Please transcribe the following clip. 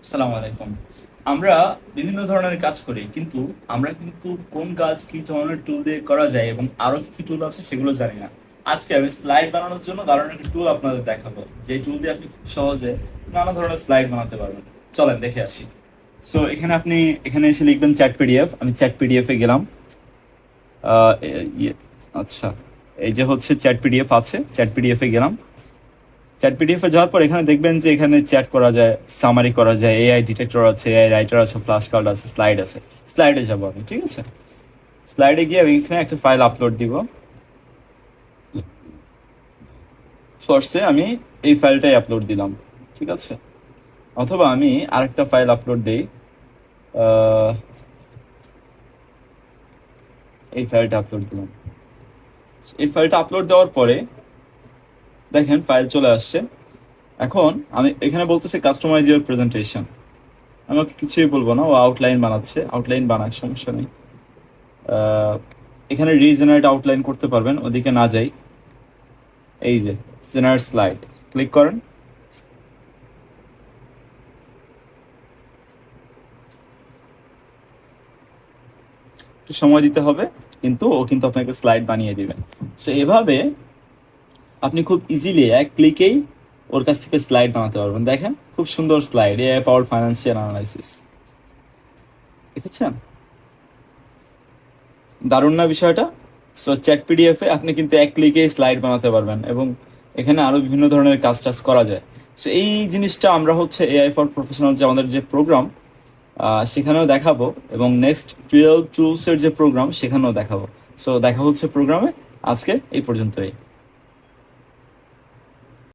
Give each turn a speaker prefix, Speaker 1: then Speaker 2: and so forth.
Speaker 1: আসসালামু আলাইকুম। আমরা বিভিন্ন ধরনের কাজ করি, কিন্তু আমরা কিন্তু কোন কাজ কি ধরনের টুল দিয়ে করা যায় এবং আরো কি কি টুল আছে সেগুলো জানি না। আজকে আমি স্লাইড বানানোর জন্য দারুণ একটা টুল আপনাদের দেখাবো, যে টুল দিয়ে আপনি খুব সহজে নানা ধরনের স্লাইড বানাতে পারবেন। চলেন দেখে আসি। সো এখানে এসে লিখবেন চ্যাট পিডিএফ। আমি চ্যাট পিডিএফ এ গেলাম। আচ্ছা, এই যে হচ্ছে চ্যাট পিডিএফ আছে, চ্যাট পিডিএফ এ গেলাম। চ্যাট পিডিএফ এ যাওয়ার পর এখানে দেখবেন যে এখানে চ্যাট করা যায়, সামারি করা যায়, এআই ডিটেক্টর আছে, এআই রাইটার আছে, ফ্ল্যাশ কার্ড আছে, স্লাইড আছে। স্লাইডে যাবো আমি, ঠিক আছে। স্লাইডে গিয়ে আমি এখানে একটা ফাইল আপলোড দিব। সোর্সে আমি এই ফাইলটাই আপলোড দিলাম, ঠিক আছে। অথবা আমি আরেকটা ফাইল আপলোড দিই, আহ, এই ফাইলটা আপলোড দিলাম। এই ফাইলটা আপলোড দেওয়ার পরে দেখেন ফাইল চলে আসছে। এখন আমি এখানে বলতেছি কাস্টমাইজ ইউর প্রেজেন্টেশন। আমাকে কিছুই বলবো না, ও আউটলাইন বানাচ্ছে, আউটলাইন বানাক, সমস্যা নেই। আহ, এখানে রিজেনারেট আউটলাইন করতে পারবেন, ওদিকে না যাই। এই যে জেনারেট স্লাইড, ক্লিক করেন। একটু সময় দিতে হবে, কিন্তু ও কিন্তু আপনাকে স্লাইড বানিয়ে দিবেন। সো এভাবে আপনি খুব ইজিলি এক ক্লিকেই ওর কাছ থেকে স্লাইড বানাতে পারবেন। দেখেন খুব সুন্দর slide, AI powered financial analysis. দেখেছেন, দারুণ না বিষয়টা? সো চ্যাট পিডিএফ এ আপনি কিন্তু এক ক্লিকেই স্লাইড বানাতে পারবেন, এবং এখানে আরো বিভিন্ন ধরনের কাজ টাজ করা যায়। সো এই জিনিসটা আমরা হচ্ছে এআই ফর প্রফেশনাল যে আমাদের যে প্রোগ্রাম, সেখানেও দেখাবো, এবং নেক্সট 12 টুলসের যে প্রোগ্রাম সেখানেও দেখাবো। সো দেখা হচ্ছে প্রোগ্রামে। আজকে এই পর্যন্তই।